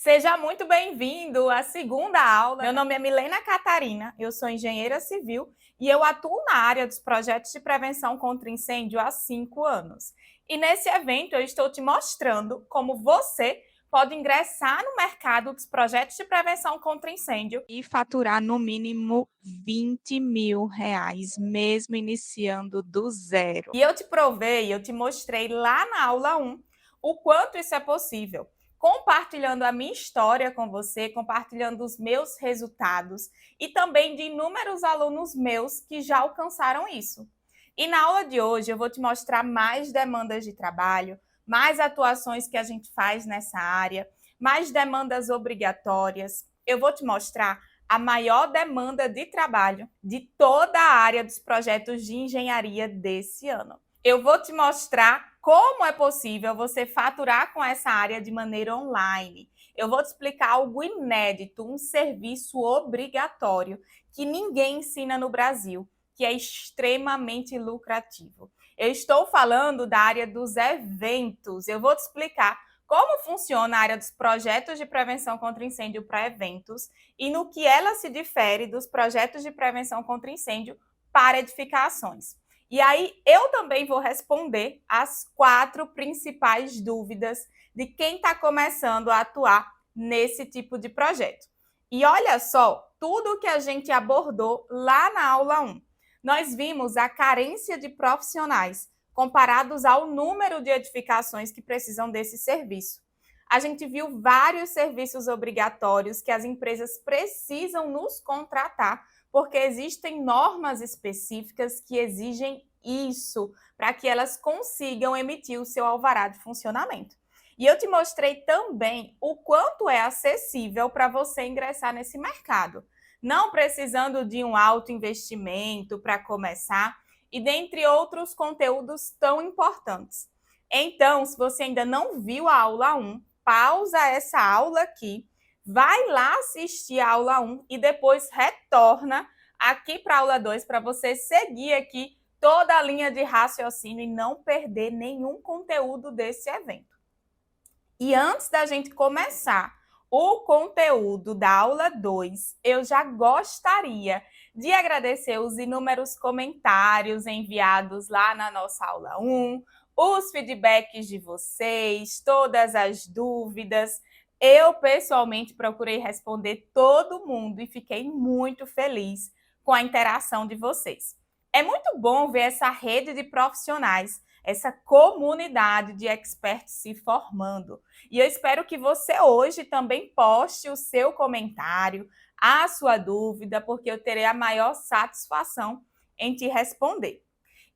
Seja muito bem-vindo à segunda aula. Meu nome é Milena Catarina, eu sou engenheira civil e eu atuo na área dos projetos de prevenção contra incêndio há 5 anos. E nesse evento eu estou te mostrando como você pode ingressar no mercado dos projetos de prevenção contra incêndio E faturar no mínimo R$ 20.000, mesmo iniciando do zero. E eu te provei, eu te mostrei lá na aula 1 o quanto isso é possível, compartilhando a minha história com você, compartilhando os meus resultados e também de inúmeros alunos meus que já alcançaram isso. E na aula de hoje eu vou te mostrar mais demandas de trabalho, mais atuações que a gente faz nessa área, mais demandas obrigatórias. Eu vou te mostrar a maior demanda de trabalho de toda a área dos projetos de engenharia desse ano. Eu vou te mostrar como é possível você faturar com essa área de maneira online. Eu vou te explicar algo inédito, um serviço obrigatório que ninguém ensina no Brasil, que é extremamente lucrativo. Eu estou falando da área dos eventos. Eu vou te explicar como funciona a área dos projetos de prevenção contra incêndio para eventos e no que ela se difere dos projetos de prevenção contra incêndio para edificações. E aí eu também vou responder as 4 principais dúvidas de quem está começando a atuar nesse tipo de projeto. E olha só, tudo que a gente abordou lá na aula 1. Nós vimos a carência de profissionais comparados ao número de edificações que precisam desse serviço. A gente viu vários serviços obrigatórios que as empresas precisam nos contratar, porque existem normas específicas que exigem isso para que elas consigam emitir o seu alvará de funcionamento. E eu te mostrei também o quanto é acessível para você ingressar nesse mercado, não precisando de um alto investimento para começar, e dentre outros conteúdos tão importantes. Então, se você ainda não viu a aula 1, pausa essa aula aqui, vai lá assistir a aula 1 e depois retorna aqui para a aula 2 para você seguir aqui toda a linha de raciocínio e não perder nenhum conteúdo desse evento. E antes da gente começar o conteúdo da aula 2, eu já gostaria de agradecer os inúmeros comentários enviados lá na nossa aula 1, os feedbacks de vocês, todas as dúvidas. Eu, pessoalmente, procurei responder todo mundo e fiquei muito feliz com a interação de vocês. É muito bom ver essa rede de profissionais, essa comunidade de experts se formando. E eu espero que você hoje também poste o seu comentário, a sua dúvida, porque eu terei a maior satisfação em te responder.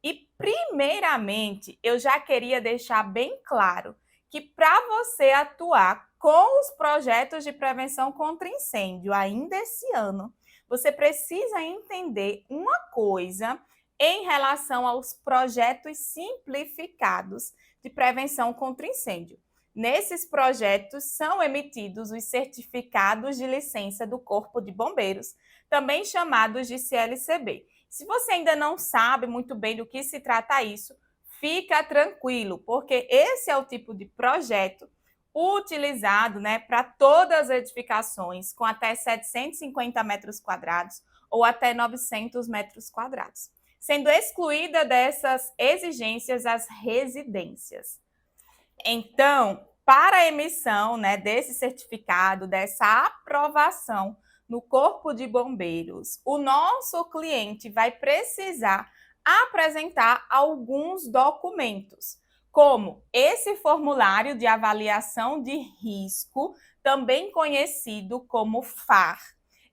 E, primeiramente, eu já queria deixar bem claro que para você atuar com os projetos de prevenção contra incêndio ainda esse ano, você precisa entender uma coisa em relação aos projetos simplificados de prevenção contra incêndio. Nesses projetos são emitidos os certificados de licença do Corpo de Bombeiros, também chamados de CLCB. Se você ainda não sabe muito bem do que se trata isso, fica tranquilo, porque esse é o tipo de projeto utilizado, para todas as edificações com até 750 metros quadrados ou até 900 metros quadrados, sendo excluída dessas exigências as residências. Então, para a emissão, desse certificado, dessa aprovação no Corpo de Bombeiros, o nosso cliente vai precisar apresentar alguns documentos, como esse formulário de avaliação de risco, também conhecido como FAR.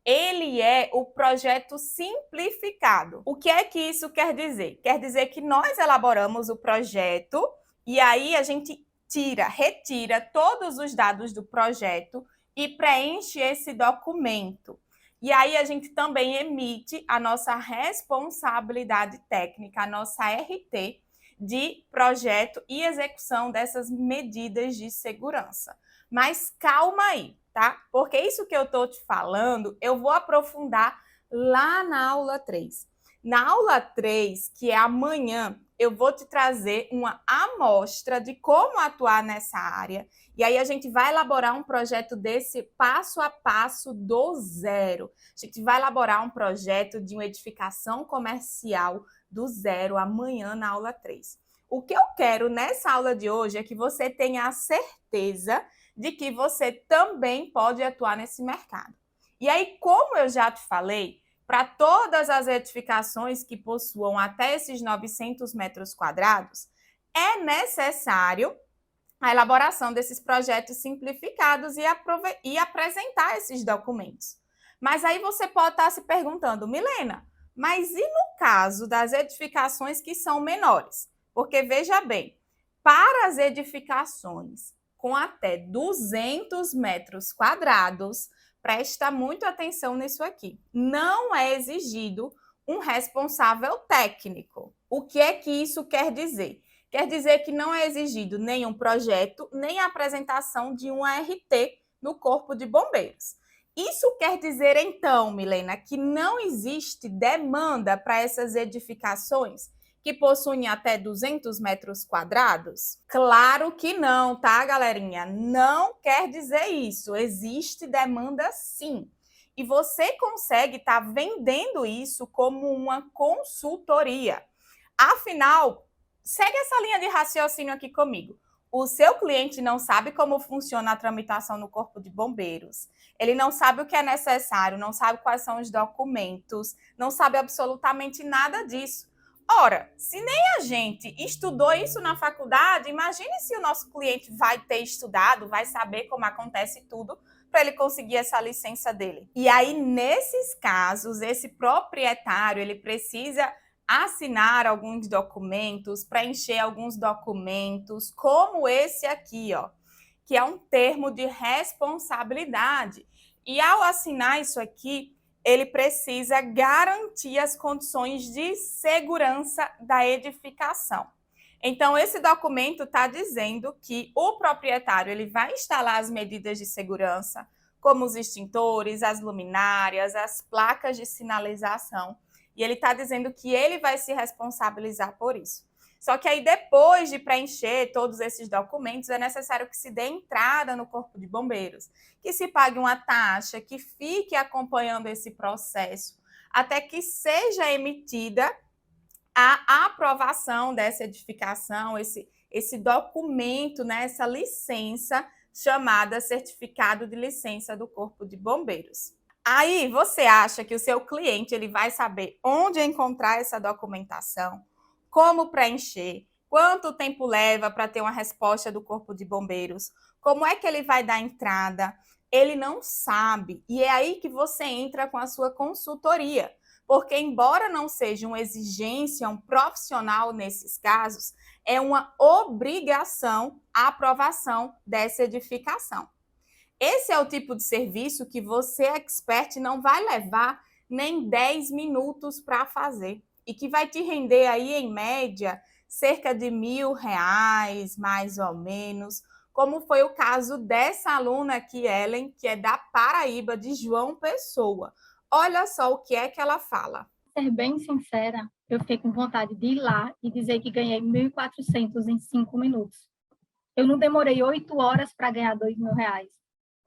Ele é o projeto simplificado. O que é que isso quer dizer? Quer dizer que nós elaboramos o projeto e aí a gente retira todos os dados do projeto e preenche esse documento. E aí a gente também emite a nossa responsabilidade técnica, a nossa RT de projeto e execução dessas medidas de segurança. Mas calma aí, tá? Porque isso que eu estou te falando, eu vou aprofundar lá na aula 3. Na aula 3, que é amanhã, eu vou te trazer uma amostra de como atuar nessa área. E aí a gente vai elaborar um projeto desse passo a passo do zero. A gente vai elaborar um projeto de uma edificação comercial do zero amanhã na aula 3. O que eu quero nessa aula de hoje é que você tenha a certeza de que você também pode atuar nesse mercado. E aí, como eu já te falei, para todas as edificações que possuam até esses 900 metros quadrados, é necessário a elaboração desses projetos simplificados e apresentar esses documentos. Mas aí você pode estar se perguntando, Milena, mas e no caso das edificações que são menores? Porque veja bem, para as edificações com até 200 metros quadrados, presta muito atenção nisso aqui. Não é exigido um responsável técnico. O que é que isso quer dizer? Quer dizer que não é exigido nenhum projeto, nem a apresentação de um ART no Corpo de Bombeiros. Isso quer dizer, então, Milena, que não existe demanda para essas edificações que possuem até 200 metros quadrados? Claro que não, tá, galerinha? Não quer dizer isso. Existe demanda sim. E você consegue estar vendendo isso como uma consultoria. Afinal, segue essa linha de raciocínio aqui comigo. O seu cliente não sabe como funciona a tramitação no Corpo de Bombeiros. Ele não sabe o que é necessário, não sabe quais são os documentos, não sabe absolutamente nada disso. Ora, se nem a gente estudou isso na faculdade, imagine se o nosso cliente vai ter estudado, vai saber como acontece tudo para ele conseguir essa licença dele. E aí, nesses casos, esse proprietário, ele precisa assinar alguns documentos, preencher alguns documentos, como esse aqui, ó, que é um termo de responsabilidade. E ao assinar isso aqui, ele precisa garantir as condições de segurança da edificação. Então, esse documento está dizendo que o proprietário ele vai instalar as medidas de segurança, como os extintores, as luminárias, as placas de sinalização, e ele está dizendo que ele vai se responsabilizar por isso. Só que aí, depois de preencher todos esses documentos, é necessário que se dê entrada no Corpo de Bombeiros, que se pague uma taxa, que fique acompanhando esse processo, até que seja emitida a aprovação dessa edificação, esse documento, né, essa licença chamada Certificado de Licença do Corpo de Bombeiros. Aí você acha que o seu cliente ele vai saber onde encontrar essa documentação, como preencher, quanto tempo leva para ter uma resposta do Corpo de Bombeiros, como é que ele vai dar entrada? Ele não sabe. E é aí que você entra com a sua consultoria. Porque, embora não seja uma exigência, um profissional nesses casos, é uma obrigação a aprovação dessa edificação. Esse é o tipo de serviço que você, expert, não vai levar nem 10 minutos para fazer e que vai te render aí, em média, cerca de R$ 1.000, mais ou menos, como foi o caso dessa aluna aqui, Ellen, que é da Paraíba, de João Pessoa. Olha só o que é que ela fala. Ser bem sincera, eu fiquei com vontade de ir lá e dizer que ganhei 1.400 em 5 minutos. Eu não demorei 8 horas para ganhar R$ 2.000.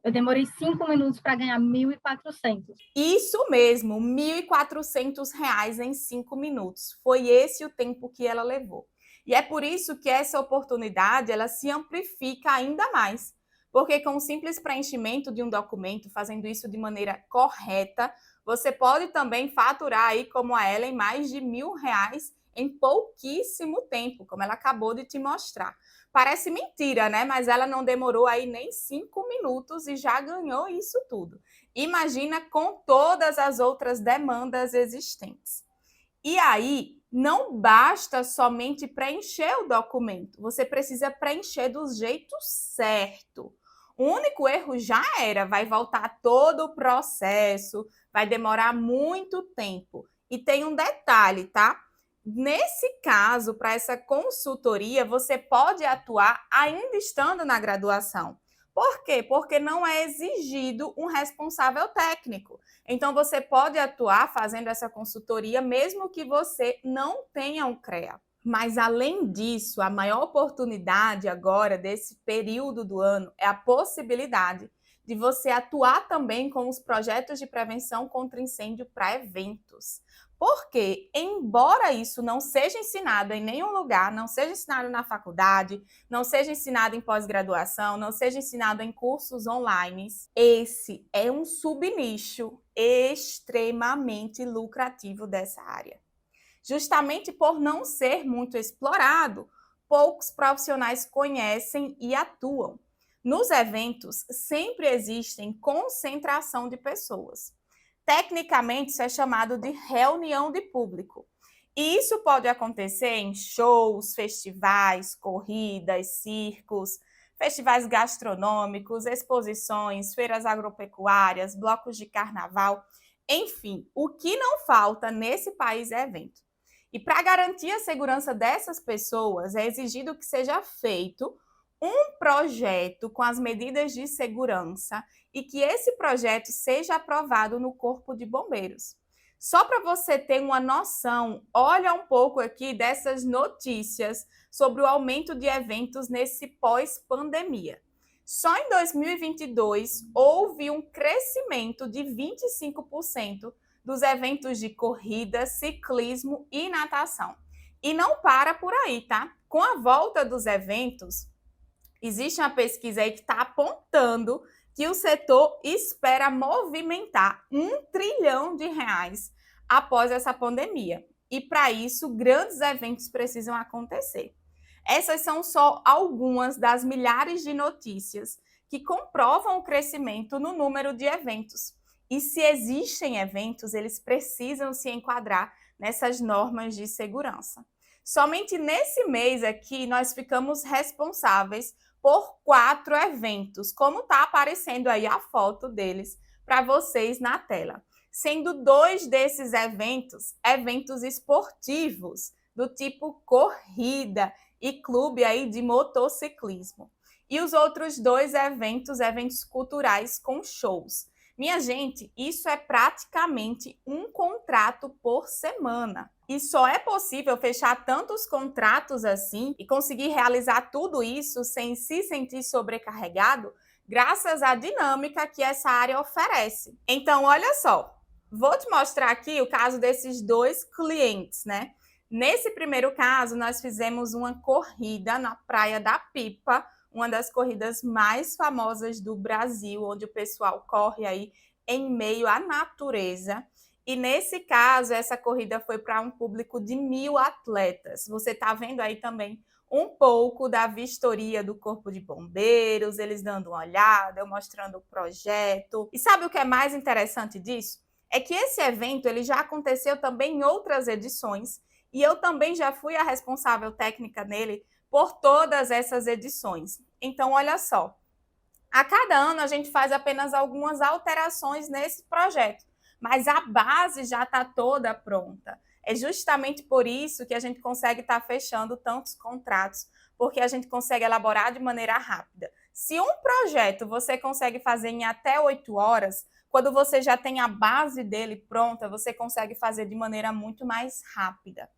Eu demorei 5 minutos para ganhar 1.400. Isso mesmo, R$ 1.400 em 5 minutos. Foi esse o tempo que ela levou. E é por isso que essa oportunidade ela se amplifica ainda mais. Porque com o simples preenchimento de um documento, fazendo isso de maneira correta, você pode também faturar aí, como a Ellen, mais de R$ 1.000 em pouquíssimo tempo, como ela acabou de te mostrar. Parece mentira, né? Mas ela não demorou aí nem 5 minutos e já ganhou isso tudo. Imagina com todas as outras demandas existentes. E aí, não basta somente preencher o documento, você precisa preencher do jeito certo. O único erro já era, vai voltar todo o processo, vai demorar muito tempo. E tem um detalhe, tá? Nesse caso, para essa consultoria, você pode atuar ainda estando na graduação, Por quê? Porque não é exigido um responsável técnico. Então, você pode atuar fazendo essa consultoria, mesmo que você não tenha um CREA. Mas, além disso, a maior oportunidade agora, desse período do ano, é a possibilidade de você atuar também com os projetos de prevenção contra incêndio para eventos. Porque, embora isso não seja ensinado em nenhum lugar, não seja ensinado na faculdade, não seja ensinado em pós-graduação, não seja ensinado em cursos online, esse é um subnicho extremamente lucrativo dessa área. Justamente por não ser muito explorado, poucos profissionais conhecem e atuam. Nos eventos, sempre existem concentração de pessoas. Tecnicamente, isso é chamado de reunião de público. E isso pode acontecer em shows, festivais, corridas, circos, festivais gastronômicos, exposições, feiras agropecuárias, blocos de carnaval. Enfim, o que não falta nesse país é evento. E para garantir a segurança dessas pessoas, é exigido que seja feito um projeto com as medidas de segurança e que esse projeto seja aprovado no Corpo de Bombeiros. Só para você ter uma noção, olha um pouco aqui dessas notícias sobre o aumento de eventos nesse pós-pandemia. Só em 2022 houve um crescimento de 25% dos eventos de corrida, ciclismo e natação. E não para por aí, tá? Com a volta dos eventos, existe uma pesquisa aí que está apontando que o setor espera movimentar R$ 1 trilhão após essa pandemia. E para isso, grandes eventos precisam acontecer. Essas são só algumas das milhares de notícias que comprovam o crescimento no número de eventos. E se existem eventos, eles precisam se enquadrar nessas normas de segurança. Somente nesse mês aqui, nós ficamos responsáveis por 4 eventos, como está aparecendo aí a foto deles para vocês na tela. Sendo 2 desses eventos esportivos, do tipo corrida e clube aí de motociclismo. E os outros 2 eventos culturais com shows. Minha gente, isso é praticamente um contrato por semana. E só é possível fechar tantos contratos assim e conseguir realizar tudo isso sem se sentir sobrecarregado, graças à dinâmica que essa área oferece. Então, olha só, vou te mostrar aqui o caso desses 2 clientes, né? Nesse primeiro caso, nós fizemos uma corrida na Praia da Pipa, uma das corridas mais famosas do Brasil, onde o pessoal corre aí em meio à natureza. E nesse caso, essa corrida foi para um público de 1.000 atletas. Você está vendo aí também um pouco da vistoria do Corpo de Bombeiros, eles dando uma olhada, eu mostrando o projeto. E sabe o que é mais interessante disso? É que esse evento ele já aconteceu também em outras edições e eu também já fui a responsável técnica nele por todas essas edições. Então, olha só, a cada ano a gente faz apenas algumas alterações nesse projeto, mas a base já está toda pronta. É justamente por isso que a gente consegue estar fechando tantos contratos, porque a gente consegue elaborar de maneira rápida. Se um projeto você consegue fazer em até 8 horas, quando você já tem a base dele pronta, você consegue fazer de maneira muito mais rápida.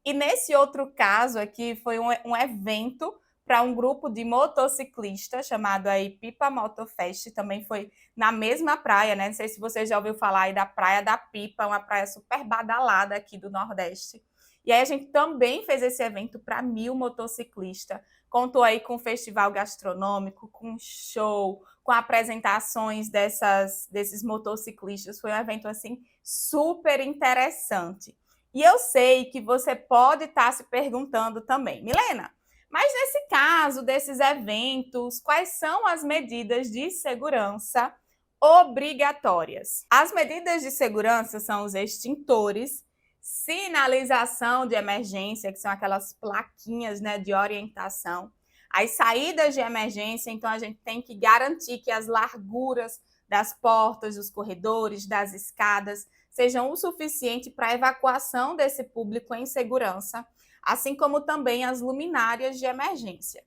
E nesse outro caso aqui, foi um evento para um grupo de motociclistas chamado aí Pipa Motofest, também foi na mesma praia, né? Não sei se você já ouviu falar aí da Praia da Pipa, uma praia super badalada aqui do Nordeste. E aí a gente também fez esse evento para 1.000 motociclistas, contou aí com um festival gastronômico, com show, com apresentações desses motociclistas, foi um evento assim super interessante. E eu sei que você pode estar se perguntando também, Milena, mas nesse caso desses eventos, quais são as medidas de segurança obrigatórias? As medidas de segurança são os extintores, sinalização de emergência, que são aquelas plaquinhas, né, de orientação, as saídas de emergência, então a gente tem que garantir que as larguras das portas, dos corredores, das escadas, sejam o suficiente para a evacuação desse público em segurança, assim como também as luminárias de emergência.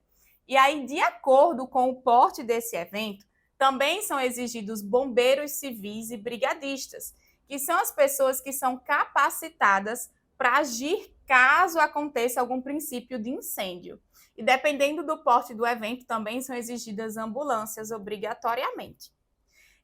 E aí, de acordo com o porte desse evento, também são exigidos bombeiros civis e brigadistas, que são as pessoas que são capacitadas para agir caso aconteça algum princípio de incêndio. E dependendo do porte do evento, também são exigidas ambulâncias obrigatoriamente.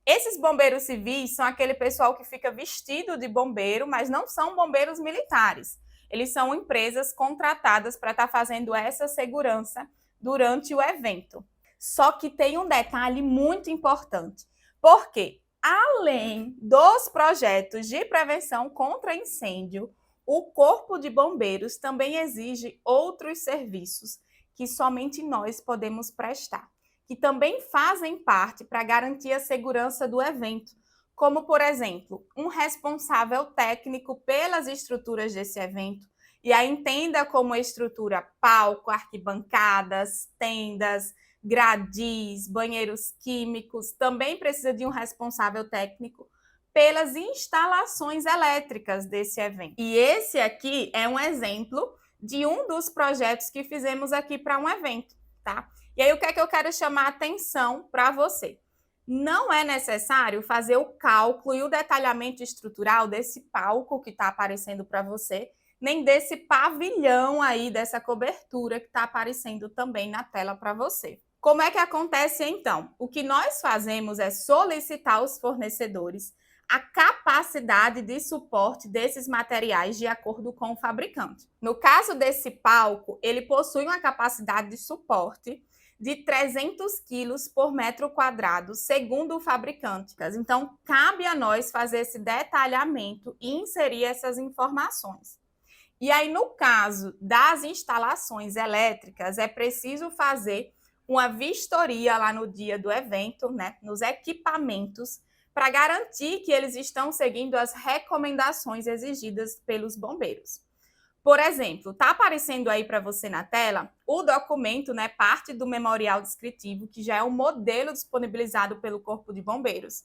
Esses bombeiros civis são aquele pessoal que fica vestido de bombeiro, mas não são bombeiros militares. Eles são empresas contratadas para estar fazendo essa segurança durante o evento. Só que tem um detalhe muito importante, porque além dos projetos de prevenção contra incêndio, o Corpo de Bombeiros também exige outros serviços que somente nós podemos prestar, que também fazem parte para garantir a segurança do evento, como, por exemplo, um responsável técnico pelas estruturas desse evento, e aí entenda como estrutura palco, arquibancadas, tendas, gradis, banheiros químicos, também precisa de um responsável técnico pelas instalações elétricas desse evento. E esse aqui é um exemplo de um dos projetos que fizemos aqui para um evento, tá? E aí o que é que eu quero chamar a atenção para você? Não é necessário fazer o cálculo e o detalhamento estrutural desse palco que está aparecendo para você, nem desse pavilhão aí, dessa cobertura que está aparecendo também na tela para você. Como é que acontece então? O que nós fazemos é solicitar aos fornecedores a capacidade de suporte desses materiais de acordo com o fabricante. No caso desse palco, ele possui uma capacidade de suporte de 300 quilos por metro quadrado, segundo o fabricante. Então, cabe a nós fazer esse detalhamento e inserir essas informações. E aí, no caso das instalações elétricas, é preciso fazer uma vistoria lá no dia do evento, né, nos equipamentos, para garantir que eles estão seguindo as recomendações exigidas pelos bombeiros. Por exemplo, está aparecendo aí para você na tela o documento, né, parte do memorial descritivo, que já é um modelo disponibilizado pelo Corpo de Bombeiros,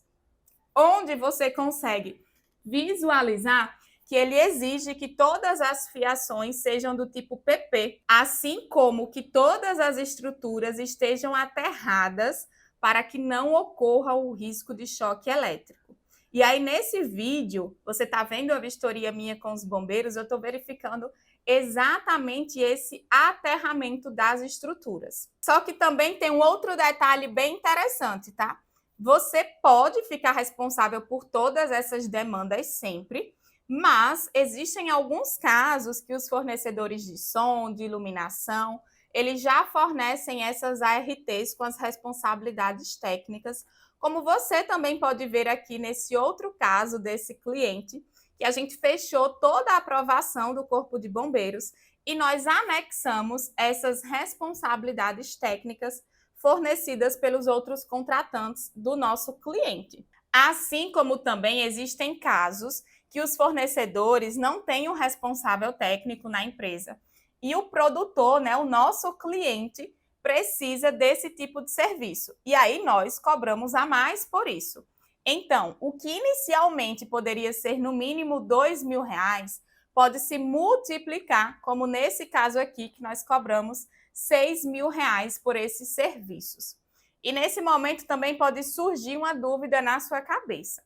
onde você consegue visualizar que ele exige que todas as fiações sejam do tipo PP, assim como que todas as estruturas estejam aterradas para que não ocorra o risco de choque elétrico. E aí, nesse vídeo, você está vendo a vistoria minha com os bombeiros, eu estou verificando exatamente esse aterramento das estruturas. Só que também tem um outro detalhe bem interessante, tá? Você pode ficar responsável por todas essas demandas sempre, mas existem alguns casos que os fornecedores de som, de iluminação, eles já fornecem essas ARTs com as responsabilidades técnicas, como você também pode ver aqui nesse outro caso desse cliente, que a gente fechou toda a aprovação do Corpo de Bombeiros e nós anexamos essas responsabilidades técnicas fornecidas pelos outros contratantes do nosso cliente. Assim como também existem casos que os fornecedores não têm um responsável técnico na empresa e o produtor, né, o nosso cliente, precisa desse tipo de serviço. E aí nós cobramos a mais por isso. Então, o que inicialmente poderia ser no mínimo R$ 2.000, pode se multiplicar, como nesse caso aqui, que nós cobramos R$ 6.000 por esses serviços. E nesse momento também pode surgir uma dúvida na sua cabeça.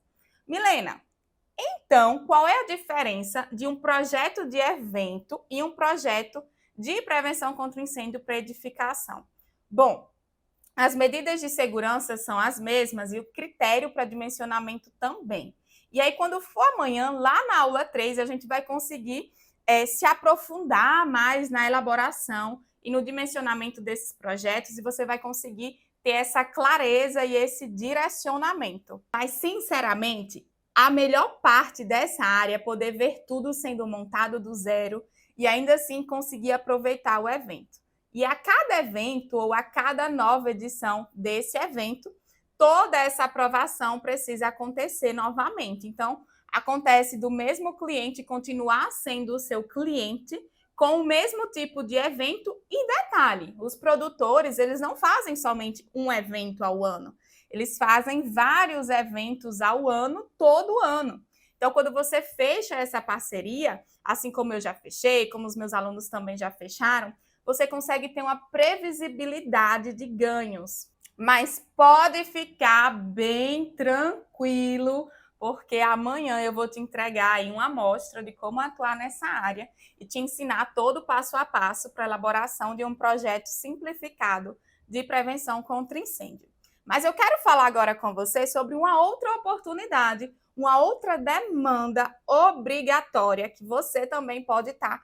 Milena, então, qual é a diferença de um projeto de evento e um projeto de prevenção contra o incêndio para edificação? Bom, as medidas de segurança são as mesmas e o critério para dimensionamento também. E aí, quando for amanhã, lá na aula 3, a gente vai conseguir se aprofundar mais na elaboração e no dimensionamento desses projetos e você vai conseguir ter essa clareza e esse direcionamento. Mas, sinceramente, a melhor parte dessa área é poder ver tudo sendo montado do zero e ainda assim conseguir aproveitar o evento. E a cada evento ou a cada nova edição desse evento, toda essa aprovação precisa acontecer novamente. Então, acontece do mesmo cliente continuar sendo o seu cliente com o mesmo tipo de evento e detalhe, os produtores, eles não fazem somente um evento ao ano. Eles fazem vários eventos ao ano, todo ano. Então, quando você fecha essa parceria, assim como eu já fechei, como os meus alunos também já fecharam, você consegue ter uma previsibilidade de ganhos. Mas pode ficar bem tranquilo, porque amanhã eu vou te entregar aí uma amostra de como atuar nessa área e te ensinar todo o passo a passo para a elaboração de um projeto simplificado de prevenção contra incêndio. Mas eu quero falar agora com você sobre uma outra oportunidade, uma outra demanda obrigatória que você também pode estar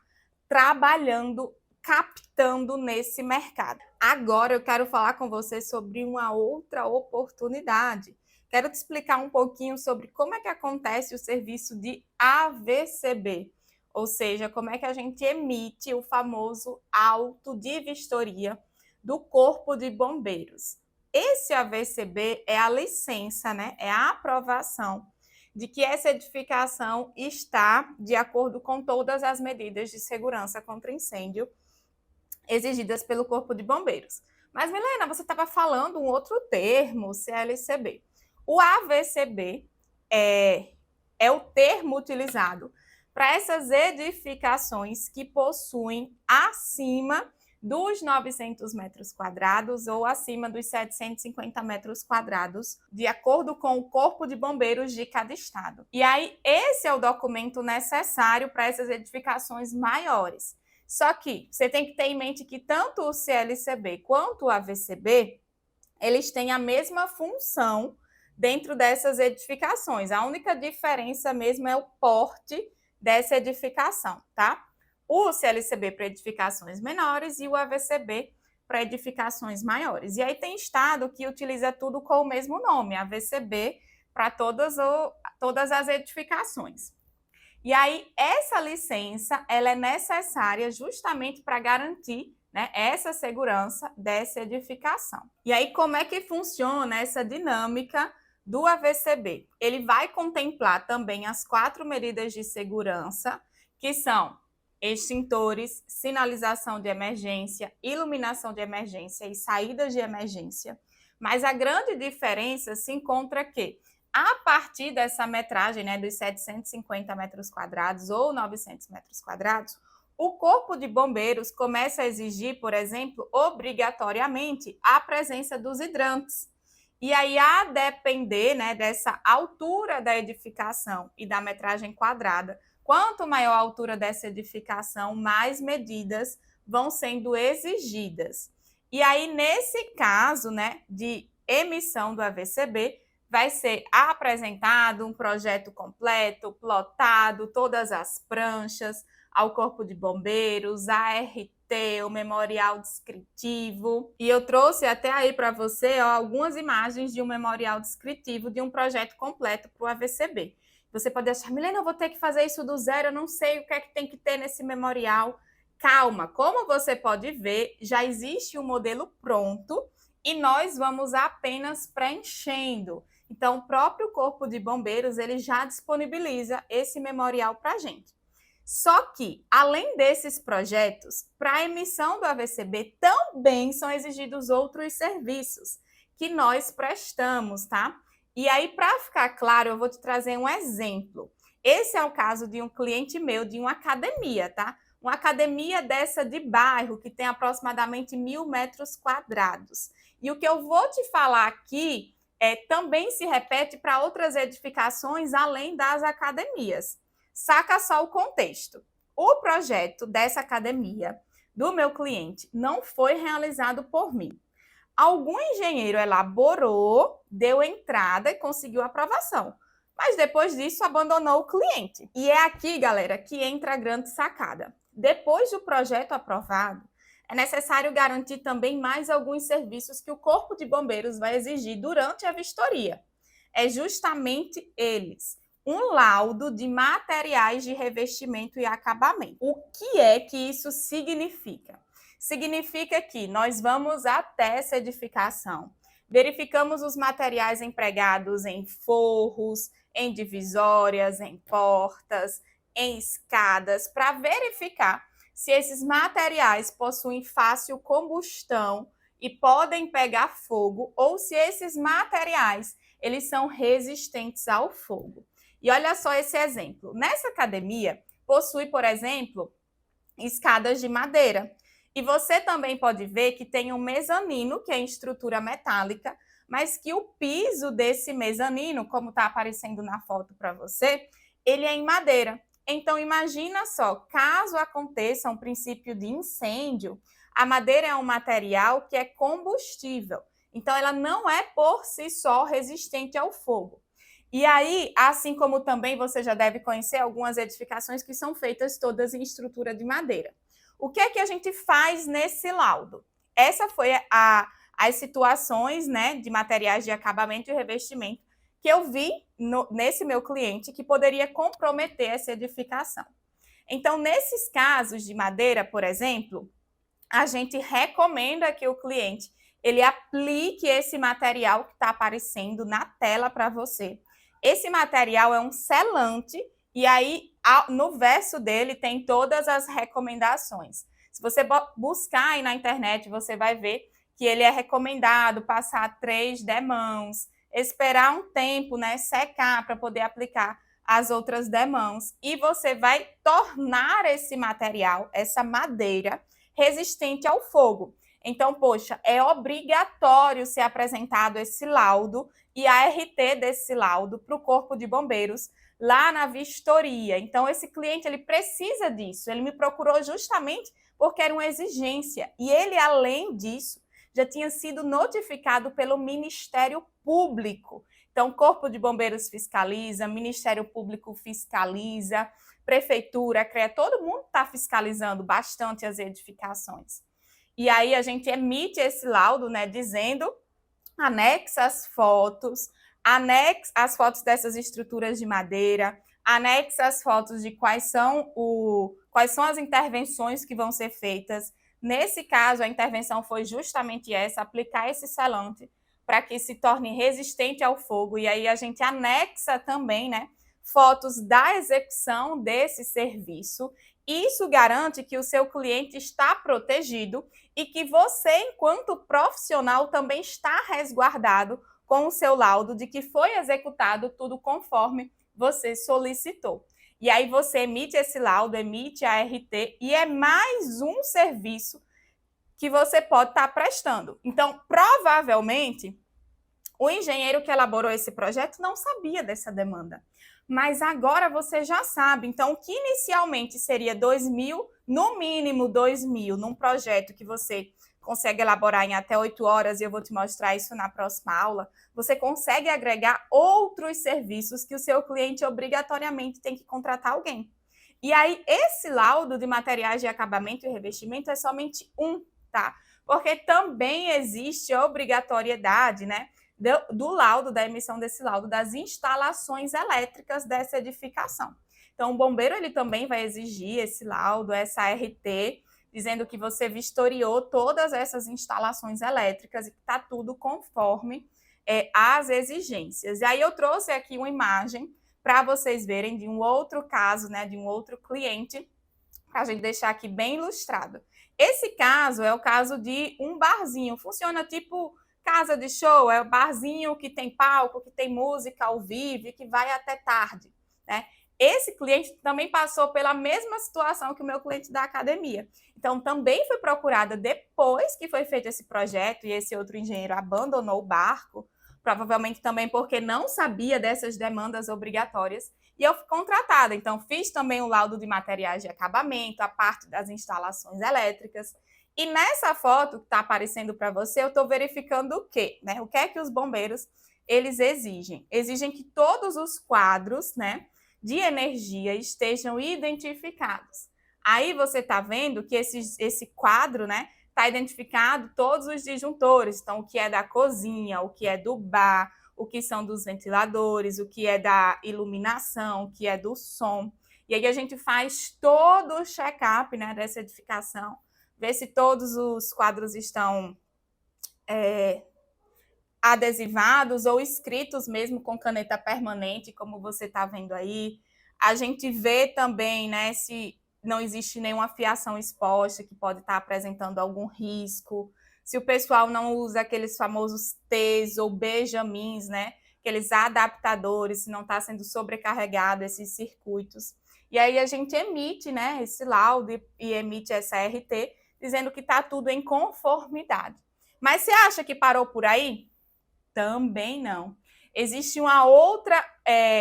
trabalhando, captando nesse mercado. Agora eu quero falar com você sobre uma outra oportunidade. Quero te explicar um pouquinho sobre como é que acontece o serviço de AVCB, ou seja, como é que a gente emite o famoso auto de vistoria do Corpo de Bombeiros. Esse AVCB é a licença, né? É a aprovação de que essa edificação está de acordo com todas as medidas de segurança contra incêndio exigidas pelo Corpo de Bombeiros. Mas, Milena, você estava falando um outro termo, CLCB. O AVCB é o termo utilizado para essas edificações que possuem acima dos 900 metros quadrados ou acima dos 750 metros quadrados, de acordo com o Corpo de Bombeiros de cada estado. E aí, esse é o documento necessário para essas edificações maiores. Só que você tem que ter em mente que tanto o CLCB quanto o AVCB, eles têm a mesma função dentro dessas edificações. A única diferença mesmo é o porte dessa edificação, tá? O CLCB para edificações menores e o AVCB para edificações maiores. E aí tem estado que utiliza tudo com o mesmo nome, AVCB, para todas as edificações. E aí essa licença ela é necessária justamente para garantir, né, essa segurança dessa edificação. E aí como é que funciona essa dinâmica do AVCB? Ele vai contemplar também as 4 medidas de segurança, que são extintores, sinalização de emergência, iluminação de emergência e saídas de emergência. Mas a grande diferença se encontra que, a partir dessa metragem, né, dos 750 metros quadrados ou 900 metros quadrados, o Corpo de Bombeiros começa a exigir, por exemplo, obrigatoriamente, a presença dos hidrantes. E aí, a depender, né, dessa altura da edificação e da metragem quadrada, quanto maior a altura dessa edificação, mais medidas vão sendo exigidas. E aí, nesse caso, né, de emissão do AVCB, vai ser apresentado um projeto completo, plotado, todas as pranchas ao Corpo de Bombeiros, a ART, o memorial descritivo. E eu trouxe até aí para você algumas imagens de um memorial descritivo de um projeto completo para o AVCB. Você pode achar, Milena, eu vou ter que fazer isso do zero, eu não sei o que é que tem que ter nesse memorial. Calma, como você pode ver, já existe um modelo pronto e nós vamos apenas preenchendo. Então, o próprio Corpo de Bombeiros, ele já disponibiliza esse memorial para a gente. Só que, além desses projetos, para a emissão do AVCB também são exigidos outros serviços que nós prestamos, tá? E aí, para ficar claro, eu vou te trazer um exemplo. Esse é o caso de um cliente meu, de uma academia, tá? Uma academia dessa de bairro, que tem aproximadamente 1.000 metros quadrados. E o que eu vou te falar aqui também se repete para outras edificações, além das academias. Saca só o contexto. O projeto dessa academia, do meu cliente, não foi realizado por mim. Algum engenheiro elaborou, deu entrada e conseguiu aprovação. Mas depois disso, abandonou o cliente. E é aqui, galera, que entra a grande sacada. Depois do projeto aprovado, é necessário garantir também mais alguns serviços que o Corpo de Bombeiros vai exigir durante a vistoria. É justamente eles: um laudo de materiais de revestimento e acabamento. O que é que isso significa? Significa que nós vamos até essa edificação, verificamos os materiais empregados em forros, em divisórias, em portas, em escadas, para verificar se esses materiais possuem fácil combustão e podem pegar fogo, ou se esses materiais eles são resistentes ao fogo. E olha só esse exemplo. Nessa academia, possui, por exemplo, escadas de madeira. E você também pode ver que tem um mezanino, que é em estrutura metálica, mas que o piso desse mezanino, como está aparecendo na foto para você, ele é em madeira. Então, imagina só, caso aconteça um princípio de incêndio, a madeira é um material que é combustível. Então, ela não é por si só resistente ao fogo. E aí, assim como também você já deve conhecer algumas edificações que são feitas todas em estrutura de madeira. O que é que a gente faz nesse laudo? Essa foi as situações, né, de materiais de acabamento e revestimento que eu vi nesse meu cliente que poderia comprometer essa edificação. Então, nesses casos de madeira, por exemplo, a gente recomenda que o cliente ele aplique esse material que está aparecendo na tela para você. Esse material é um selante e aí no verso dele tem todas as recomendações. Se você buscar aí na internet, você vai ver que ele é recomendado passar 3 demãos, esperar um tempo, né, secar para poder aplicar as outras demãos. E você vai tornar esse material, essa madeira, resistente ao fogo. Então, poxa, é obrigatório ser apresentado esse laudo e a RT desse laudo para o Corpo de Bombeiros lá na vistoria. Então, esse cliente ele precisa disso. Ele me procurou justamente porque era uma exigência. E ele, além disso, já tinha sido notificado pelo Ministério Público. Então, o Corpo de Bombeiros fiscaliza, Ministério Público fiscaliza, Prefeitura, CREA, todo mundo está fiscalizando bastante as edificações. E aí a gente emite esse laudo, né, dizendo, anexa as fotos dessas estruturas de madeira, anexa as fotos de quais são as intervenções que vão ser feitas. Nesse caso, a intervenção foi justamente essa, aplicar esse selante para que se torne resistente ao fogo. E aí a gente anexa também, né, fotos da execução desse serviço. Isso garante que o seu cliente está protegido e que você, enquanto profissional, também está resguardado com o seu laudo de que foi executado tudo conforme você solicitou. E aí você emite esse laudo, emite a RT e é mais um serviço que você pode estar prestando. Então, provavelmente, o engenheiro que elaborou esse projeto não sabia dessa demanda. Mas agora você já sabe. Então, o que inicialmente seria 2.000, no mínimo 2.000, num projeto que você consegue elaborar em até 8 horas, e eu vou te mostrar isso na próxima aula, você consegue agregar outros serviços que o seu cliente obrigatoriamente tem que contratar alguém. E aí, esse laudo de materiais de acabamento e revestimento é somente um, tá? Porque também existe a obrigatoriedade, né, do laudo, da emissão desse laudo, das instalações elétricas dessa edificação. Então, o bombeiro ele também vai exigir esse laudo, essa RT, dizendo que você vistoriou todas essas instalações elétricas e que está tudo conforme as exigências. E aí eu trouxe aqui uma imagem para vocês verem de um outro caso, né, de um outro cliente, para a gente deixar aqui bem ilustrado. Esse caso é o caso de um barzinho, funciona tipo casa de show, é o barzinho que tem palco, que tem música ao vivo e que vai até tarde, né? Esse cliente também passou pela mesma situação que o meu cliente da academia. Então, também foi procurada depois que foi feito esse projeto e esse outro engenheiro abandonou o barco, provavelmente também porque não sabia dessas demandas obrigatórias, e eu fui contratada. Então, fiz também o laudo de materiais de acabamento, a parte das instalações elétricas. E nessa foto que está aparecendo para você, eu estou verificando o quê? Né? O que é que os bombeiros eles exigem? Exigem que todos os quadros, né, de energia estejam identificados. Aí você está vendo que esse quadro, né, está identificado todos os disjuntores. Então, o que é da cozinha, o que é do bar, o que são dos ventiladores, o que é da iluminação, o que é do som. E aí a gente faz todo o check-up, né, dessa edificação, ver se todos os quadros estão adesivados ou escritos mesmo com caneta permanente, como você está vendo aí. A gente vê também, né, se não existe nenhuma fiação exposta que pode estar apresentando algum risco, se o pessoal não usa aqueles famosos T's ou Benjamins, né, aqueles adaptadores, se não está sendo sobrecarregado esses circuitos. E aí a gente emite, né, esse laudo e emite essa RT, dizendo que está tudo em conformidade. Mas você acha que parou por aí? Também não. Existe uma outra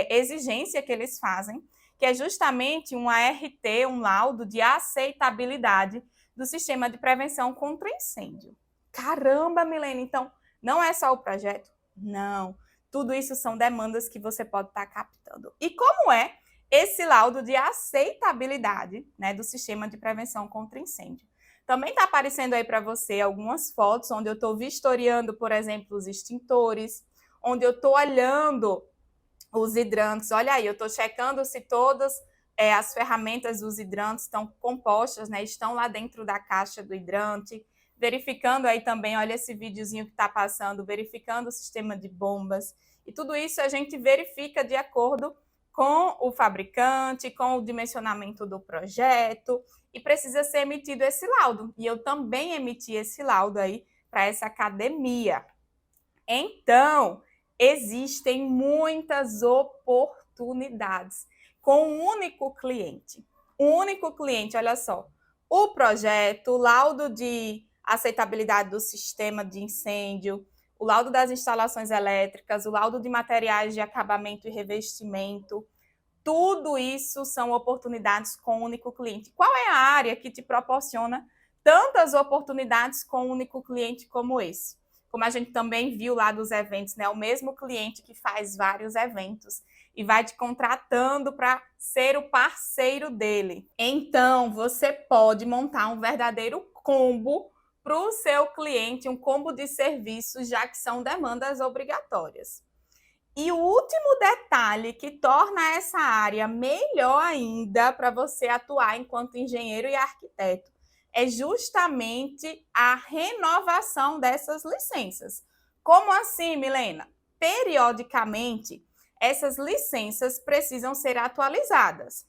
exigência que eles fazem, que é justamente um ART, um laudo de aceitabilidade do sistema de prevenção contra incêndio. Caramba, Milene, então não é só o projeto? Não. Tudo isso são demandas que você pode estar captando. E como é esse laudo de aceitabilidade, né, do sistema de prevenção contra incêndio? Também está aparecendo aí para você algumas fotos onde eu estou vistoriando, por exemplo, os extintores, onde eu estou olhando os hidrantes. Olha aí, eu estou checando se todas as ferramentas dos hidrantes estão compostas, né, estão lá dentro da caixa do hidrante. Verificando aí também, olha esse videozinho que está passando, verificando o sistema de bombas. E tudo isso a gente verifica de acordo com o fabricante, com o dimensionamento do projeto, e precisa ser emitido esse laudo. E eu também emiti esse laudo aí para essa academia. Então, existem muitas oportunidades com um único cliente. Um único cliente, olha só. O projeto, o laudo de aceitabilidade do sistema de incêndio, o laudo das instalações elétricas, o laudo de materiais de acabamento e revestimento, tudo isso são oportunidades com um único cliente. Qual é a área que te proporciona tantas oportunidades com um único cliente como esse? Como a gente também viu lá dos eventos, né? O mesmo cliente que faz vários eventos e vai te contratando para ser o parceiro dele. Então, você pode montar um verdadeiro combo para o seu cliente, um combo de serviços, já que são demandas obrigatórias. E o último detalhe que torna essa área melhor ainda para você atuar enquanto engenheiro e arquiteto é justamente a renovação dessas licenças. Como assim, Milena? Periodicamente, essas licenças precisam ser atualizadas,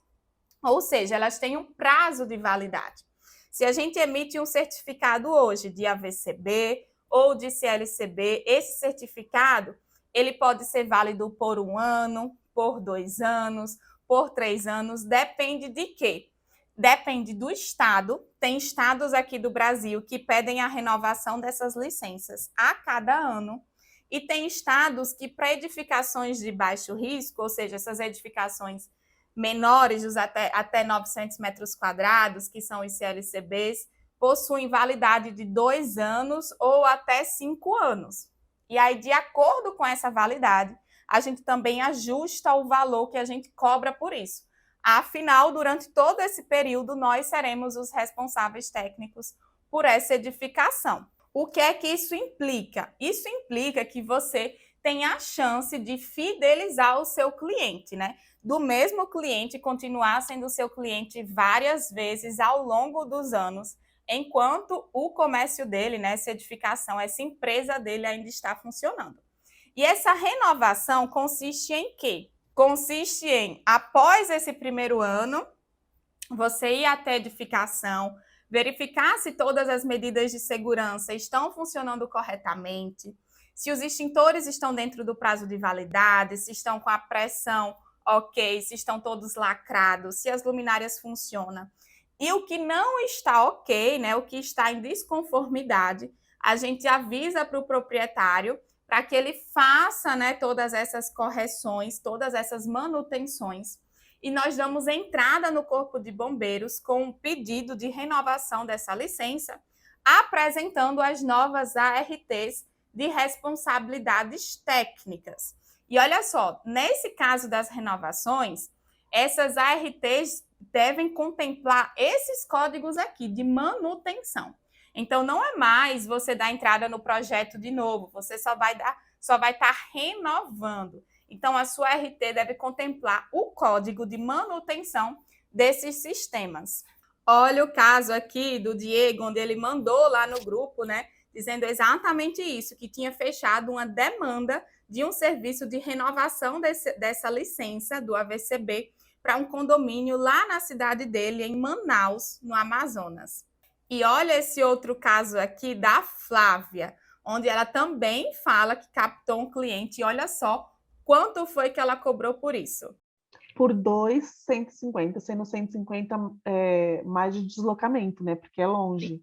ou seja, elas têm um prazo de validade. Se a gente emite um certificado hoje de AVCB ou de CLCB, esse certificado ele pode ser válido por 1 ano, por 2 anos, por 3 anos, depende de quê? Depende do estado. Tem estados aqui do Brasil que pedem a renovação dessas licenças a cada ano. E tem estados que, para edificações de baixo risco, ou seja, essas edificações menores, até 900 metros quadrados, que são os CLCBs, possuem validade de 2 anos ou até 5 anos. E aí, de acordo com essa validade, a gente também ajusta o valor que a gente cobra por isso. Afinal, durante todo esse período, nós seremos os responsáveis técnicos por essa edificação. O que é que isso implica? Isso implica que você tem a chance de fidelizar o seu cliente, né? Do mesmo cliente continuar sendo seu cliente várias vezes ao longo dos anos, enquanto o comércio dele, né, essa edificação, essa empresa dele ainda está funcionando. E essa renovação consiste em quê? Consiste em, após esse primeiro ano, você ir até a edificação, verificar se todas as medidas de segurança estão funcionando corretamente, se os extintores estão dentro do prazo de validade, se estão com a pressão ok, se estão todos lacrados, se as luminárias funcionam. E o que não está ok, né, o que está em desconformidade, a gente avisa para o proprietário para que ele faça, né, todas essas correções, todas essas manutenções. E nós damos entrada no Corpo de Bombeiros com um pedido de renovação dessa licença, apresentando as novas ARTs de responsabilidades técnicas. E olha só, nesse caso das renovações, essas ARTs devem contemplar esses códigos aqui de manutenção. Então, não é mais você dar entrada no projeto de novo, você só vai estar renovando. Então, a sua RT deve contemplar o código de manutenção desses sistemas. Olha o caso aqui do Diego, onde ele mandou lá no grupo, né, dizendo exatamente isso, que tinha fechado uma demanda de um serviço de renovação dessa licença do AVCB para um condomínio lá na cidade dele, em Manaus, no Amazonas. E olha esse outro caso aqui da Flávia, onde ela também fala que captou um cliente. E olha só quanto foi que ela cobrou por isso. Por 2,150, sendo 150 mais de deslocamento, né? Porque é longe.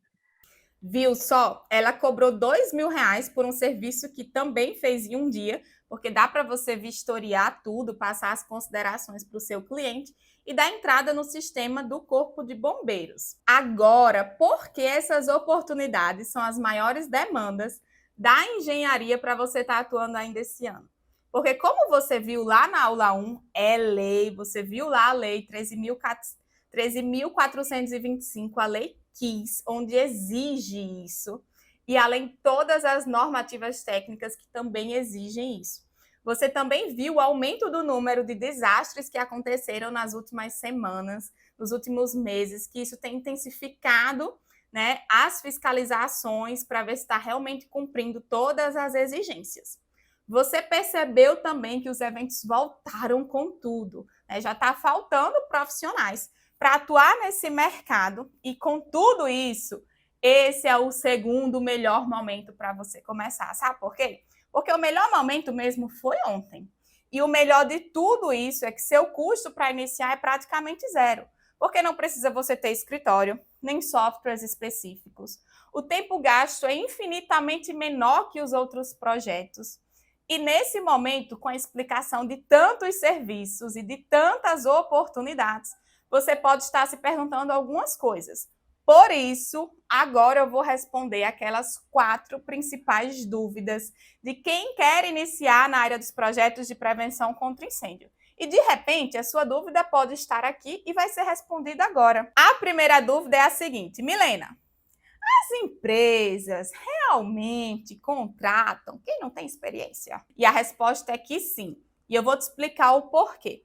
Viu só? Ela cobrou R$ 2.000 por um serviço que também fez em um dia, porque dá para você vistoriar tudo, passar as considerações para o seu cliente e dar entrada no sistema do Corpo de Bombeiros. Agora, por que essas oportunidades são as maiores demandas da engenharia para você estar atuando ainda esse ano? Porque como você viu lá na aula 1, é lei, você viu lá a lei 13.425, a lei KISS, onde exige isso, e além todas as normativas técnicas que também exigem isso. Você também viu o aumento do número de desastres que aconteceram nas últimas semanas, nos últimos meses, que isso tem intensificado, né, as fiscalizações para ver se está realmente cumprindo todas as exigências. Você percebeu também que os eventos voltaram com tudo, né? Já está faltando profissionais para atuar nesse mercado, e com tudo isso, esse é o segundo melhor momento para você começar. Sabe por quê? Porque o melhor momento mesmo foi ontem. E o melhor de tudo isso é que seu custo para iniciar é praticamente zero, porque não precisa você ter escritório, nem softwares específicos. O tempo gasto é infinitamente menor que os outros projetos. E nesse momento, com a explicação de tantos serviços e de tantas oportunidades, você pode estar se perguntando algumas coisas. Por isso, agora eu vou responder aquelas 4 principais dúvidas de quem quer iniciar na área dos projetos de prevenção contra incêndio. E, de repente, a sua dúvida pode estar aqui e vai ser respondida agora. A primeira dúvida é a seguinte: Milena, as empresas realmente contratam quem não tem experiência? E a resposta é que sim. E eu vou te explicar o porquê.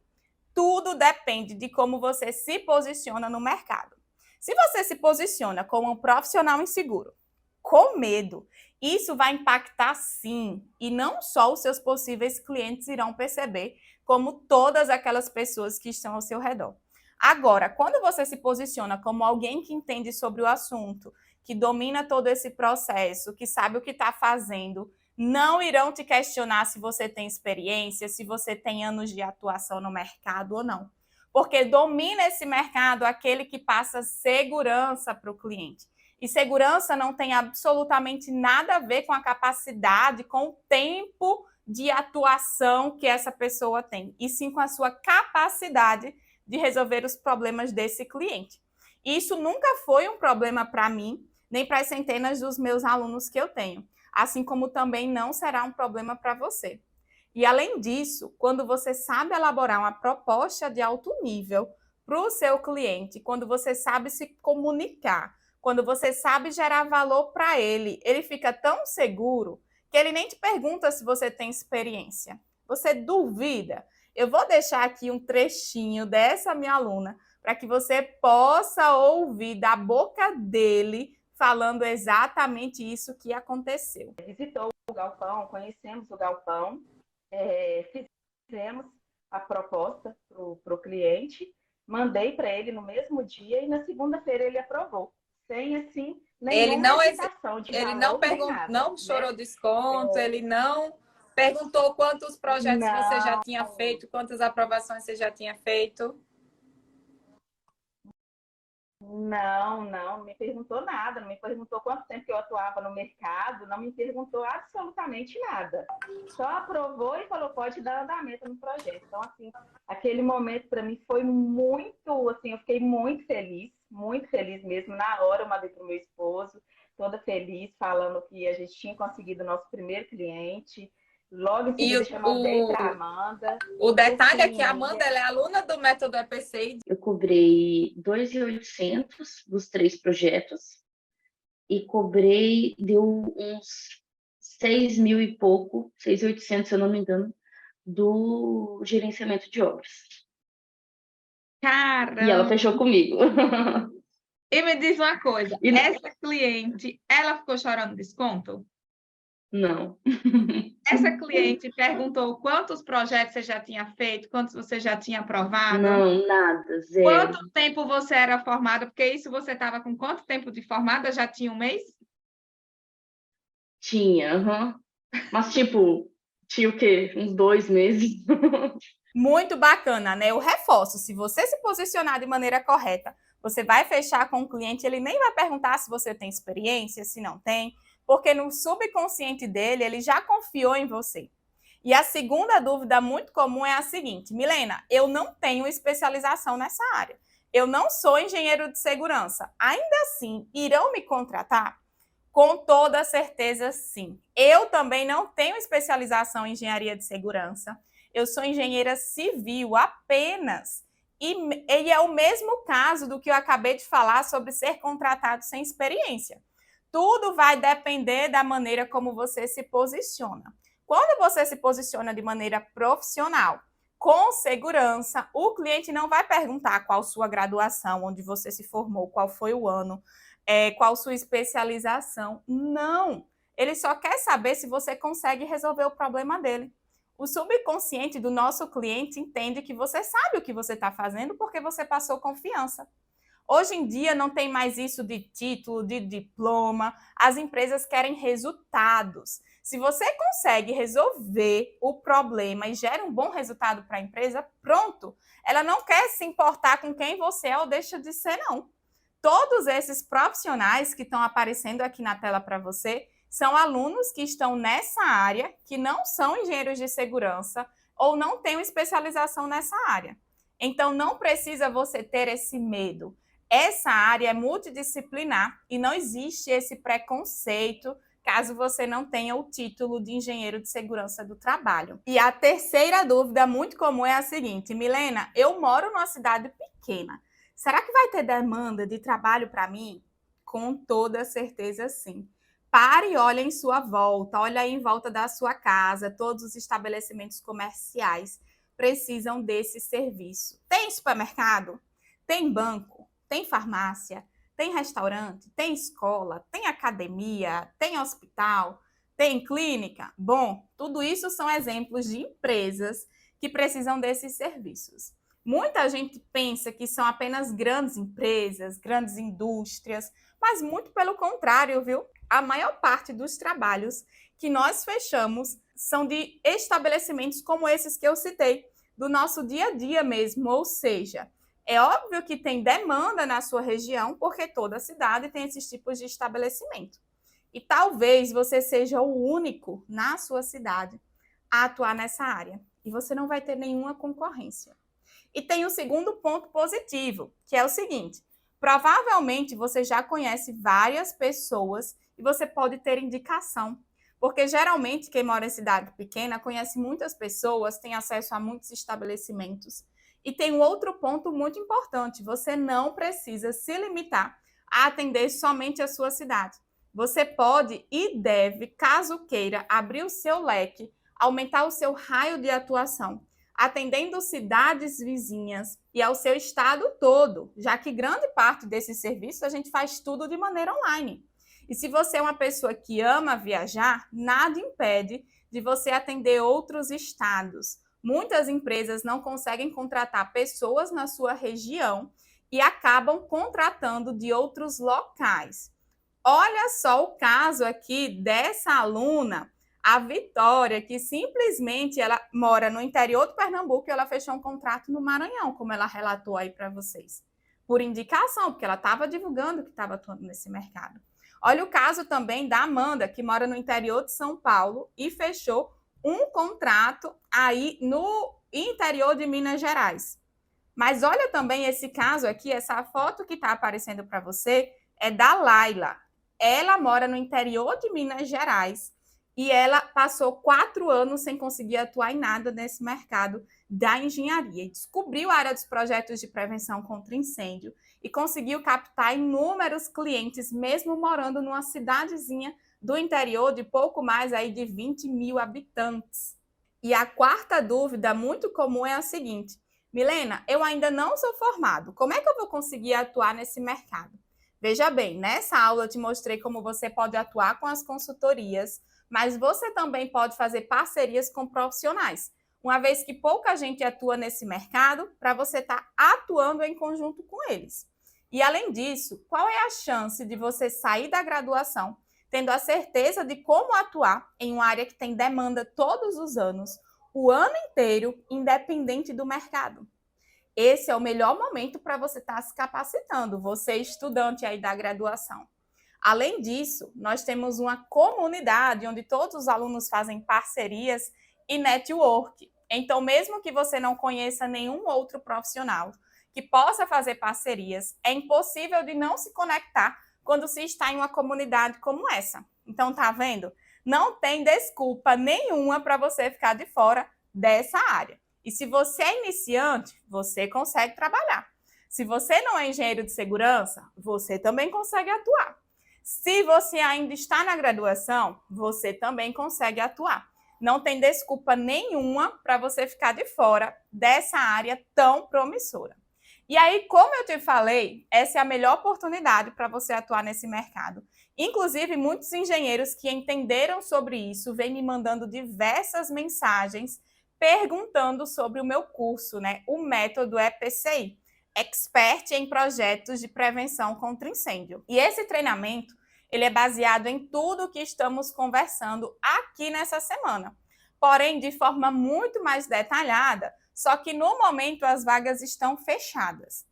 Tudo depende de como você se posiciona no mercado. Se você se posiciona como um profissional inseguro, com medo, isso vai impactar sim. E não só os seus possíveis clientes irão perceber, como todas aquelas pessoas que estão ao seu redor. Agora, quando você se posiciona como alguém que entende sobre o assunto, que domina todo esse processo, que sabe o que está fazendo, não irão te questionar se você tem experiência, se você tem anos de atuação no mercado ou não. Porque domina esse mercado aquele que passa segurança para o cliente. E segurança não tem absolutamente nada a ver com a capacidade, com o tempo de atuação que essa pessoa tem, e sim com a sua capacidade de resolver os problemas desse cliente. Isso nunca foi um problema para mim, nem para as centenas dos meus alunos que eu tenho, assim como também não será um problema para você. E além disso, quando você sabe elaborar uma proposta de alto nível para o seu cliente, quando você sabe se comunicar, quando você sabe gerar valor para ele, ele fica tão seguro que ele nem te pergunta se você tem experiência. Você duvida? Eu vou deixar aqui um trechinho dessa minha aluna para que você possa ouvir da boca dele falando exatamente isso que aconteceu. Visitou o galpão, conhecemos o galpão, fizemos a proposta para o cliente, mandei para ele no mesmo dia e na segunda-feira ele aprovou, sem assim nenhuma hesitação de ele não perguntou, não chorou desconto, ele não perguntou quantos projetos você já tinha feito, quantas aprovações você já tinha feito. Não me perguntou nada, não me perguntou quanto tempo que eu atuava no mercado, não me perguntou absolutamente nada. Só aprovou e falou, pode dar andamento no projeto. Então, assim, aquele momento para mim foi muito, assim, eu fiquei muito feliz mesmo. Na hora eu mandei para o meu esposo, toda feliz, falando que a gente tinha conseguido o nosso primeiro cliente. Logo em seguida, mandei para a Amanda. O detalhe é que a Amanda ela é aluna do método EPCI. Eu cobrei 2.800 dos 3 projetos e cobrei, deu uns 6.000 e pouco, 6.800, se eu não me engano, do gerenciamento de obras. Caramba! E ela fechou comigo. E me diz uma coisa, essa cliente, ela ficou chorando desconto? Não. Essa cliente perguntou quantos projetos você já tinha feito, quantos você já tinha aprovado? Não, nada, zero. Quanto tempo você era formada? Porque isso você estava com quanto tempo de formada? Já tinha um mês? Tinha, Mas tipo, tinha o quê? Uns 2 meses. Muito bacana, né? Eu reforço, se você se posicionar de maneira correta, Você vai fechar com o cliente, ele nem vai perguntar se você tem experiência, se não tem, porque no subconsciente dele, ele já confiou em você. E a segunda dúvida muito comum é a seguinte: Milena, eu não tenho especialização nessa área. Eu não sou engenheiro de segurança. Ainda assim, irão me contratar? Com toda certeza, sim. Eu também não tenho especialização em engenharia de segurança. Eu sou engenheira civil apenas. E é o mesmo caso do que eu acabei de falar sobre ser contratado sem experiência. Tudo vai depender da maneira como você se posiciona. Quando você se posiciona de maneira profissional, com segurança, o cliente não vai perguntar qual sua graduação, onde você se formou, qual foi o ano, qual sua especialização. Não! Ele só quer saber se você consegue resolver o problema dele. O subconsciente do nosso cliente entende que você sabe o que você está fazendo porque você passou confiança. Hoje em dia não tem mais isso de título, de diploma. As empresas querem resultados. Se você consegue resolver o problema e gera um bom resultado para a empresa, pronto. Ela não quer se importar com quem você é ou deixa de ser, não. Todos esses profissionais que estão aparecendo aqui na tela para você são alunos que estão nessa área, que não são engenheiros de segurança ou não têm especialização nessa área. Então, não precisa você ter esse medo. Essa área é multidisciplinar e não existe esse preconceito caso você não tenha o título de engenheiro de segurança do trabalho. E a terceira dúvida muito comum é a seguinte: Milena, eu moro numa cidade pequena. Será que vai ter demanda de trabalho para mim? Com toda certeza, sim. Pare e olhe em sua volta, olhe aí em volta da sua casa, todos os estabelecimentos comerciais precisam desse serviço. Tem supermercado? Tem banco? Tem farmácia? Tem restaurante? Tem escola? Tem academia? Tem hospital? Tem clínica? Bom, tudo isso são exemplos de empresas que precisam desses serviços. Muita gente pensa que são apenas grandes empresas, grandes indústrias, mas muito pelo contrário, viu? A maior parte dos trabalhos que nós fechamos são de estabelecimentos como esses que eu citei, do nosso dia a dia mesmo, ou seja, é óbvio que tem demanda na sua região, porque toda cidade tem esses tipos de estabelecimento. E talvez você seja o único na sua cidade a atuar nessa área, e você não vai ter nenhuma concorrência. E tem o segundo ponto positivo, que é o seguinte: provavelmente você já conhece várias pessoas e você pode ter indicação, porque geralmente quem mora em cidade pequena conhece muitas pessoas, tem acesso a muitos estabelecimentos. E tem um outro ponto muito importante: você não precisa se limitar a atender somente a sua cidade. Você pode e deve, caso queira, abrir o seu leque, aumentar o seu raio de atuação, atendendo cidades vizinhas e ao seu estado todo, já que grande parte desses serviços a gente faz tudo de maneira online. E se você é uma pessoa que ama viajar, nada impede de você atender outros estados. Muitas empresas não conseguem contratar pessoas na sua região e acabam contratando de outros locais. Olha só o caso aqui dessa aluna, a Vitória, que simplesmente ela mora no interior do Pernambuco e ela fechou um contrato no Maranhão, como ela relatou aí para vocês, por indicação, porque ela estava divulgando que estava atuando nesse mercado. Olha o caso também da Amanda, que mora no interior de São Paulo e fechou um contrato aí no interior de Minas Gerais. Mas olha também esse caso aqui, essa foto que está aparecendo para você é da Laila. Ela mora no interior de Minas Gerais e ela passou 4 anos sem conseguir atuar em nada nesse mercado da engenharia. Descobriu a área dos projetos de prevenção contra incêndio e conseguiu captar inúmeros clientes, mesmo morando numa cidadezinha do interior de pouco mais aí de 20 mil habitantes. E a quarta dúvida muito comum é a seguinte: Milena, eu ainda não sou formado, como é que eu vou conseguir atuar nesse mercado? Veja bem, nessa aula eu te mostrei como você pode atuar com as consultorias, mas você também pode fazer parcerias com profissionais, uma vez que pouca gente atua nesse mercado, para você estar atuando em conjunto com eles. E além disso, qual é a chance de você sair da graduação tendo a certeza de como atuar em uma área que tem demanda todos os anos, o ano inteiro, independente do mercado? esse é o melhor momento para você estar se capacitando, você estudante aí da graduação. Além disso, nós temos uma comunidade onde todos os alunos fazem parcerias e network. Então, mesmo que você não conheça nenhum outro profissional que possa fazer parcerias, é impossível de não se conectar quando se está em uma comunidade como essa. Então, tá vendo? Não tem desculpa nenhuma para você ficar de fora dessa área. E se você é iniciante, você consegue trabalhar. Se você não é engenheiro de segurança, você também consegue atuar. Se você ainda está na graduação, você também consegue atuar. Não tem desculpa nenhuma para você ficar de fora dessa área tão promissora. E aí, como eu te falei, essa é a melhor oportunidade para você atuar nesse mercado. Inclusive, muitos engenheiros que entenderam sobre isso vêm me mandando diversas mensagens perguntando sobre o meu curso, né? O método EPCI, Expert em Projetos de Prevenção contra Incêndio. E esse treinamento, ele é baseado em tudo que estamos conversando aqui nessa semana, porém de forma muito mais detalhada, só que no momento as vagas estão fechadas.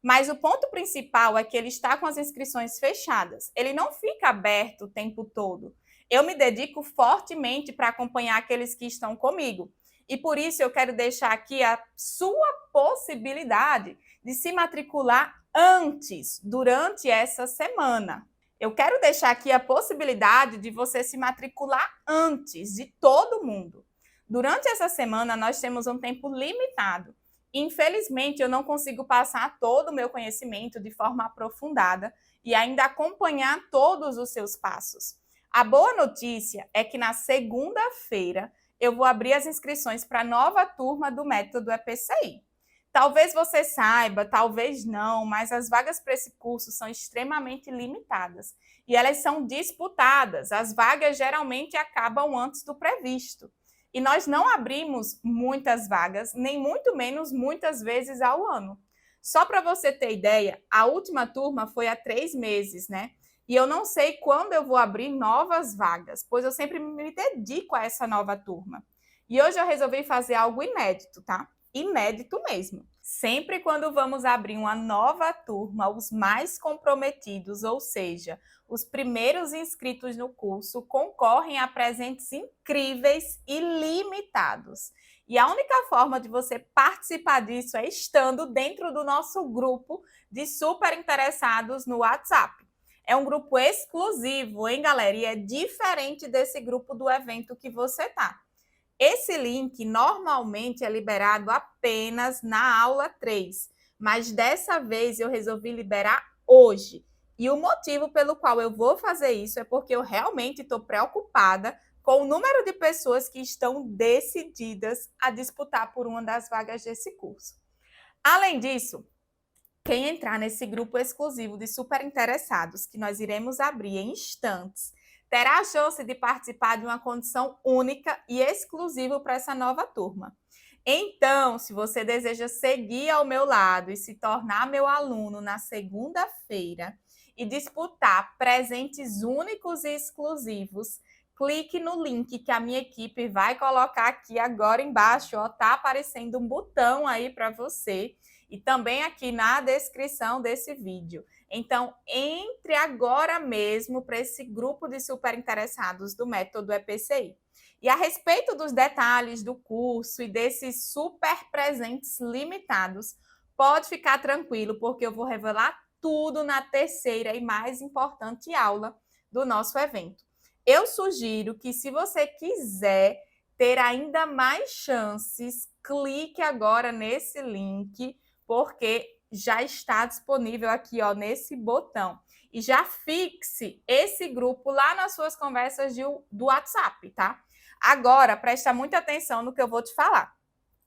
Mas o ponto principal é que ele está com as inscrições fechadas. Ele não fica aberto o tempo todo. Eu me dedico fortemente para acompanhar aqueles que estão comigo. E por isso eu quero deixar aqui a sua possibilidade de se matricular antes, durante essa semana. Eu quero deixar aqui a possibilidade de você se matricular antes de todo mundo. Durante essa semana, nós temos um tempo limitado. Infelizmente, eu não consigo passar todo o meu conhecimento de forma aprofundada e ainda acompanhar todos os seus passos. A boa notícia é que na segunda-feira eu vou abrir as inscrições para a nova turma do método EPCI. Talvez você saiba, talvez não, mas as vagas para esse curso são extremamente limitadas e elas são disputadas. As vagas geralmente acabam antes do previsto. E nós não abrimos muitas vagas, nem muito menos muitas vezes ao ano. Só para você ter ideia, a última turma foi há 3 meses, né? E eu não sei quando eu vou abrir novas vagas, pois eu sempre me dedico a essa nova turma. E hoje eu resolvi fazer algo inédito, tá? Inédito mesmo. Sempre quando vamos abrir uma nova turma, os mais comprometidos, ou seja, os primeiros inscritos no curso, concorrem a presentes incríveis e limitados. E a única forma de você participar disso é estando dentro do nosso grupo de super interessados no WhatsApp. É um grupo exclusivo, hein, galera? E é diferente desse grupo do evento que você tá. Esse link normalmente é liberado apenas na aula 3, mas dessa vez eu resolvi liberar hoje. E o motivo pelo qual eu vou fazer isso é porque eu realmente estou preocupada com o número de pessoas que estão decididas a disputar por uma das vagas desse curso. Além disso, quem entrar nesse grupo exclusivo de super interessados, que nós iremos abrir em instantes, terá a chance de participar de uma condição única e exclusiva para essa nova turma. Então, se você deseja seguir ao meu lado e se tornar meu aluno na segunda-feira e disputar presentes únicos e exclusivos, clique no link que a minha equipe vai colocar aqui agora embaixo. Ó, tá aparecendo um botão aí para você e também aqui na descrição desse vídeo. Então, entre agora mesmo para esse grupo de super interessados do método EPCI. E a respeito dos detalhes do curso e desses super presentes limitados, pode ficar tranquilo, porque eu vou revelar tudo na terceira e mais importante aula do nosso evento. Eu sugiro que, se você quiser ter ainda mais chances, clique agora nesse link, porque já está disponível aqui, ó, nesse botão. E já fixe esse grupo lá nas suas conversas do WhatsApp, tá? Agora, presta muita atenção no que eu vou te falar.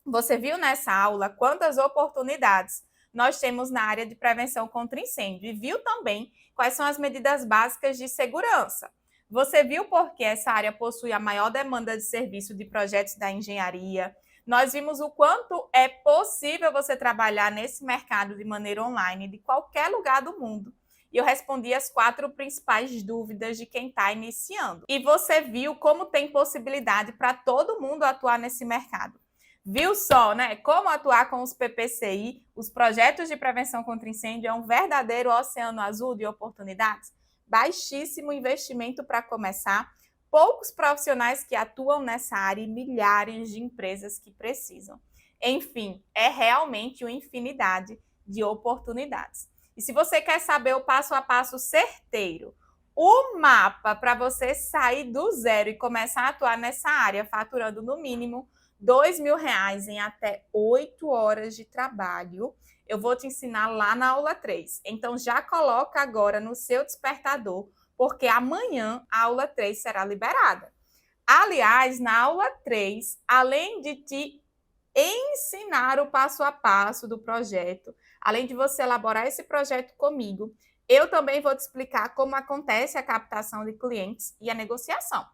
Você viu nessa aula quantas oportunidades nós temos na área de prevenção contra incêndio e viu também quais são as medidas básicas de segurança. Você viu porque essa área possui a maior demanda de serviço de projetos da engenharia. Nós vimos o quanto é possível você trabalhar nesse mercado de maneira online, de qualquer lugar do mundo. E eu respondi as 4 principais dúvidas de quem está iniciando. E você viu como tem possibilidade para todo mundo atuar nesse mercado. Viu só, né? Como atuar com os PPCI, os projetos de prevenção contra incêndio, é um verdadeiro oceano azul de oportunidades? Baixíssimo investimento para começar, poucos profissionais que atuam nessa área e milhares de empresas que precisam. Enfim, é realmente uma infinidade de oportunidades. E se você quer saber o passo a passo certeiro, o mapa para você sair do zero e começar a atuar nessa área, faturando no mínimo R$ 2.000 em até 8 horas de trabalho, eu vou te ensinar lá na aula 3. Então, já coloca agora no seu despertador, porque amanhã a aula 3 será liberada. Aliás, na aula 3, além de te ensinar o passo a passo do projeto, além de você elaborar esse projeto comigo, eu também vou te explicar como acontece a captação de clientes e a negociação.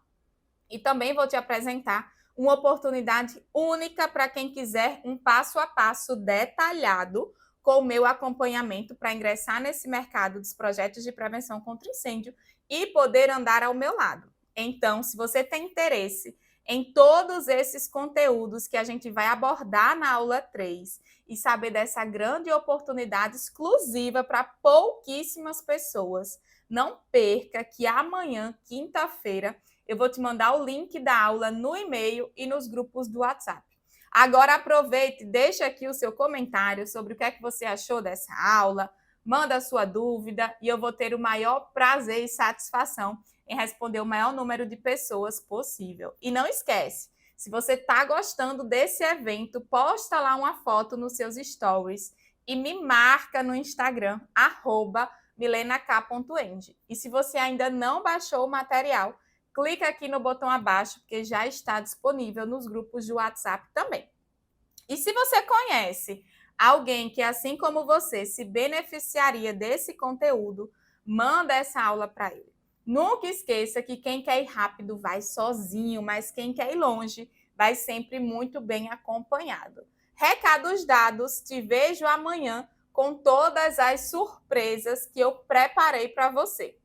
E também vou te apresentar uma oportunidade única para quem quiser um passo a passo detalhado com o meu acompanhamento para ingressar nesse mercado dos projetos de prevenção contra incêndio e poder andar ao meu lado. Então, se você tem interesse em todos esses conteúdos que a gente vai abordar na aula 3 e saber dessa grande oportunidade exclusiva para pouquíssimas pessoas, não perca que amanhã, quinta-feira, eu vou te mandar o link da aula no e-mail e nos grupos do WhatsApp. Agora aproveite, deixa aqui o seu comentário sobre o que é que você achou dessa aula, manda a sua dúvida e eu vou ter o maior prazer e satisfação em responder o maior número de pessoas possível. E não esquece, se você está gostando desse evento, posta lá uma foto nos seus stories e me marca no Instagram, @milenak.eng. E se você ainda não baixou o material, clica aqui no botão abaixo, porque já está disponível nos grupos de WhatsApp também. E se você conhece alguém que, assim como você, se beneficiaria desse conteúdo, manda essa aula para ele. Nunca esqueça que quem quer ir rápido vai sozinho, mas quem quer ir longe vai sempre muito bem acompanhado. Recados dados, te vejo amanhã com todas as surpresas que eu preparei para você.